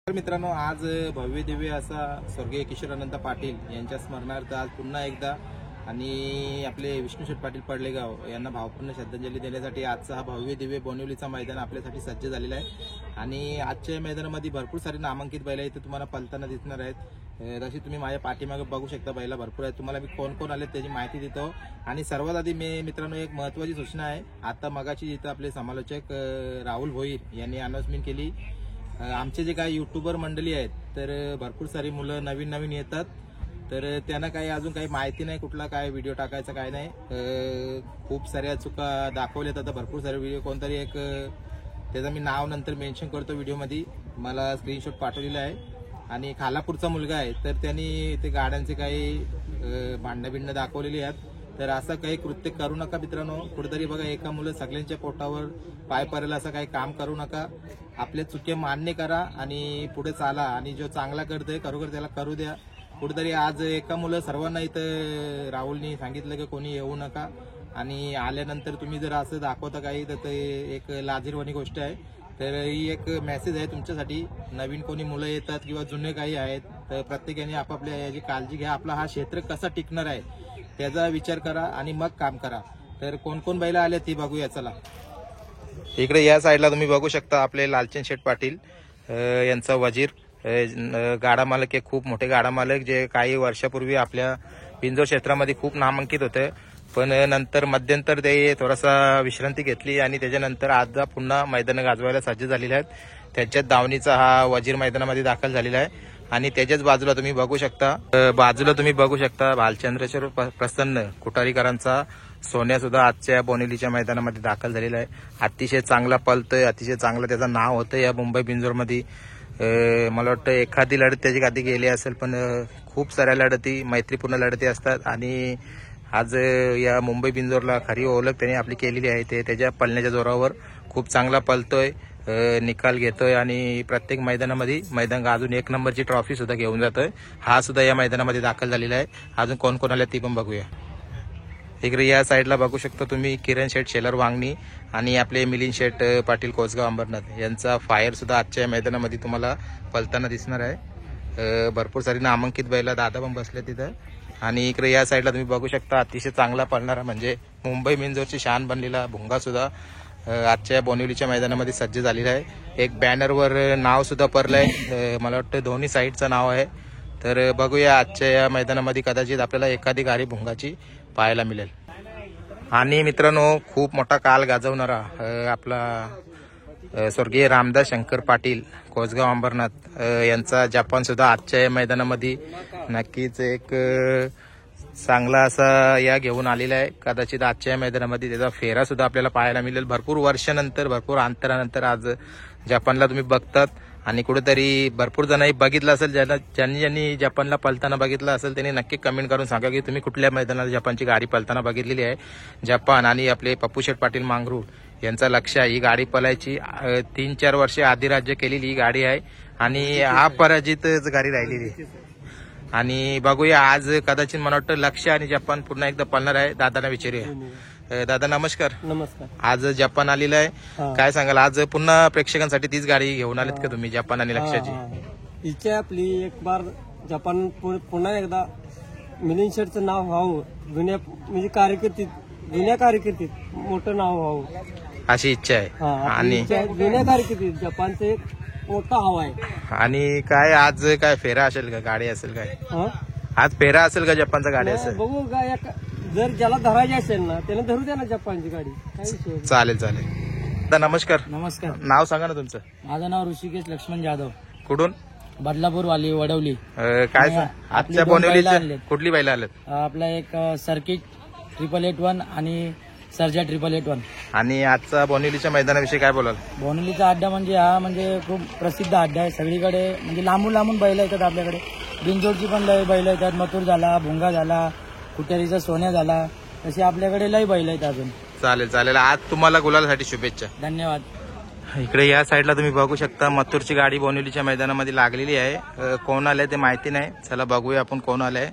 तर मित्रांनो, आज भव्य दिव्य असा स्वर्गीय किशोर अनंत पाटील यांच्या स्मरणार्थ आज पुन्हा एकदा आणि आपले विष्णू शेठ पाटील पडलेगाव यांना भावपूर्ण श्रद्धांजली देण्यासाठी आजचा हा भव्य दिव्य बोनिवलीचा मैदान आपल्यासाठी सज्ज झालेला आहे। आणि आजच्या मैदानामध्ये भरपूर सारी नामांकित बैल इथे तुम्हाला पलताना दिसणार आहेत। जशी तुम्ही माझ्या पाठीमागे बघू शकता, बैला भरपूर आहेत। तुम्हाला मी कोण कोण आले त्याची माहिती देतो। आणि सर्वात आधी मित्रांनो एक महत्त्वाची सूचना आहे। आता मगाची जिथं आपले समालोचक राहुल भोईर यांनी अनाउन्समेंट केली, आमचे जे काही युट्यूबर मंडळी आहेत तर भरपूर सारी मुलं नवीन नवीन येतात, तर त्यांना काही अजून काही माहिती नाही कुठला काय व्हिडिओ टाकायचा काय नाही। खूप साऱ्या चुका दाखवल्यात। आता भरपूर सारे व्हिडिओ कोणतरी एक त्याचं मी नाव नंतर मेन्शन करतो व्हिडिओमध्ये, मला स्क्रीनशॉट पाठवलेला आहे। आणि खालापूरचा मुलगा आहे, तर त्यांनी ते गाड्यांचे काही भांडणं दाखवलेली आहेत। तर असं काही कृत्य करू नका मित्रांनो। कुठेतरी बघा, एका मुलं सगळ्यांच्या पोटावर पाय पडेल असं काही काम करू नका। आपले चुके मान्य करा आणि पुढे चाला। आणि जो चांगला करतोय खरोखर त्याला करू द्या। कुठेतरी आज एका मुलं सर्वांना इथं राहुलनी सांगितलं की कोणी येऊ नका, आणि आल्यानंतर तुम्ही जर असं दाखवता काही तर ते एक लाजिरवाणी गोष्ट आहे। तर ही एक मेसेज आहे तुमच्यासाठी। नवीन कोणी मुलं येतात किंवा जुने काही आहेत, तर प्रत्येकाने आपापल्या याची काळजी घ्या। आपला हा क्षेत्र कसा टिकणार आहे त्याचा विचार करा आणि मग काम करा। तर कोण कोण बैल आले ती बघूया, चला। इकडे या साईडला तुम्ही बघू शकता आपले लालचंद शेठ पाटील यांचा वजीर, गाडा मालक आहे, खूप मोठे गाडा मालक, जे काही वर्षापूर्वी आपल्या पिंजोर क्षेत्रामध्ये खूप नामांकित होते, पण नंतर मध्यंतर ते थोडासा विश्रांती घेतली आणि त्याच्यानंतर आज पुन्हा मैदान गाजवायला सज्ज झालेले आहेत। त्यांच्याच दावणीचा हा वजीर मैदानामध्ये दाखल झालेला आहे। आणि त्याच्याच बाजूला तुम्ही बघू शकता भालचंद्रेश्वर प्रसन्न कुटारीकरांचा सोन्या सुद्धा आजच्या बोनिवलीच्या मैदानामध्ये दाखल झालेला आहे। अतिशय चांगला पलतोय, अतिशय चांगलं त्याचं नाव होतं या मुंबई बिंजोरमध्ये। मला वाटतं एखादी लढत त्याची कधी गेली असेल, पण खूप साऱ्या लढती मैत्रीपूर्ण लढती असतात। आणि आज या मुंबई बिंजोरला खरी ओळख त्याने आपली केलेली आहे। ते त्याच्या पळण्याच्या जोरावर खूप चांगला पलतोय, निकाल घेतोय आणि प्रत्येक मैदानामध्ये मैदान गाजून एक नंबरची ट्रॉफी सुद्धा घेऊन जातोय। हा सुद्धा या मैदानामध्ये दाखल झालेला आहे। अजून कोण कोण आले ती पण बघूया। इकडे या साईडला बघू शकता तुम्ही किरण शेठ शेलर वांगणी आणि आपले मिलिंद शेठ पाटील कोसगाव अंबरनाथ यांचा फायर सुद्धा आजच्या मैदानामध्ये तुम्हाला पलताना दिसणार आहे। भरपूर सारी नामांकित बैला दादा पण बसले तिथं। आणि इकडे या साईडला तुम्ही बघू शकता अतिशय चांगला पळणारा म्हणजे मुंबई बिंजोरची शान बनलेला भुंगा सुद्धा आजच्या बोनिवलीच्या मैदानामध्ये सज्ज झालेला आहे। एक बॅनरवर नाव सुद्धा पडलंय, मला वाटतं दोन्ही साईडचं नाव आहे। तर बघूया आजच्या या मैदानामध्ये कदाचित आपल्याला एखादी गाडी भुंगाची पाहायला मिळेल। आणि मित्रांनो, खूप मोठा काल गाजवणारा आपला स्वर्गीय रामदास शंकर पाटील कोसगाव अंबरनाथ यांचा जपान सुद्धा आजच्या या मैदानामध्ये नक्कीच एक चांगला असा या घेऊन आलेला आहे। कदाचित आजच्या मैदानामध्ये त्याचा फेरा सुद्धा आपल्याला पाहायला मिळेल। भरपूर वर्षानंतर, भरपूर अंतरानंतर आज जपानला तुम्ही बघतात। आणि कुठेतरी भरपूर जणांनी बघितलं असेल, ज्यांनी जपानला पलताना बघितलं असेल त्यांनी नक्की कमेंट करून सांगा की तुम्ही कुठल्या मैदानाला जपानची गाडी पलताना बघितलेली आहे। जपान आणि आपले पप्पू शेठ पाटील मांगरूळ यांचा लक्ष आहे ही गाडी पलायची। 3-4 वर्षे अधिराज्य केलेली ही गाडी आहे आणि अपराजितच गाडी राहिलेली। आणि बघूया आज कदाचित मला वाटतं लक्ष आणि जपान पुन्हा एकदा पळणार आहे। दादांना विचारूया। दादा नमस्कार। नमस्कार। आज जपान आलेला आहे, काय सांगाल? आज पुन्हा प्रेक्षकांसाठी तीच गाडी घेऊन आलेत का तुम्ही, जपान आणि लक्षाची? इच्छा आपली एक बार जपान पुन्हा एकदा मिलिंद शेठचं नाव व्हावं, म्हणजे जुन्या कारकिर्दीत मोठं नाव व्हावं अशी इच्छा आहे। आणि जुन्या कारकिर्दीत जपानचं एक मोठा हवा आहे। आणि काय आज काय फेरा असेल का, गाडी असेल काय? आज फेरा असेल का जपानचा गाडी असेल? बघू जर ज्याला धरायची असेल ना त्याने धरू द्या ना जपानची गाडी। चालेल चालेल। नमस्कार। नमस्कार। नाव सांगा ना तुमचं? माझं नाव ऋषिकेश लक्ष्मण जाधव, कुठून? बदलापूर वाली वडवली। काय आजच्या बोनिवलीच्या कुठली बैला आलेत? आपला एक सर्किट 881 आणि सर्जा 881। आणि आजचा बोनिवलीच्या मैदानाविषयी काय बोलाल? बोनिवलीचा अड्डा म्हणजे हा म्हणजे खूप प्रसिद्ध अड्डा आहे। सगळीकडे म्हणजे लांबून लांबून बैल येतात आपल्याकडे। बिंजोरची पण लय बैल येतात, मथुर झाला, भुंगा झाला, कुटारीचा सोन्या झाला, तसे आपल्याकडे लय बैल आहेत अजून। चालेल चालेल। आज तुम्हाला गुलालासाठी शुभेच्छा। धन्यवाद। इकडे या साईडला तुम्ही बघू शकता मथुरची गाडी बोनिवलीच्या मैदानामध्ये लागलेली आहे। कोण आलंय ते माहिती नाही, चला बघूया आपण कोण आलंय।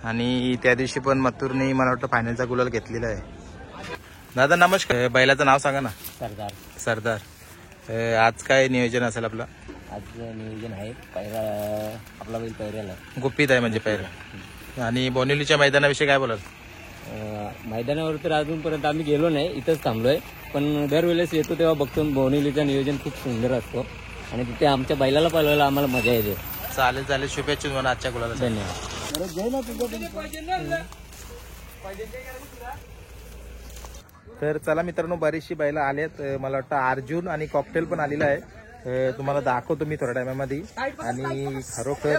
आणि त्या दिवशी पण मथुरने मला वाटतं फायनलचा गुलाल घेतलेला आहे। दादा नमस्कार। बैलाचं नाव सांगा ना? सरदार। सरदार। आज काय नियोजन असेल आपलं? आज नियोजन आहे पहिला आपला बैल पहिऱ्याला गुपित आहे म्हणजे पहिला. आणि बोनिवलीच्या मैदानाविषयी काय बोलाल? मैदानावर तर अजूनपर्यंत आम्ही गेलो नाही, इथंच थांबलोय. पण दरवेळेस येतो तेव्हा बघतो बोनिवलीचं नियोजन खूप सुंदर असतो आणि तिथे आमच्या बैलाला पळवायला आम्हाला मजा येते. चालेल चालेल, शुभेच्छा तुम्हाला आजच्या गुलाला. धन्यवाद. तर चला मित्रांनो, बरीचशी बैलं आलेत. मला वाटतं अर्जुन आणि कॉकटेल पण आलेला आहे. तुम्हाला दाखवतो मी थोड्या टायमामध्ये. आणि खरोखर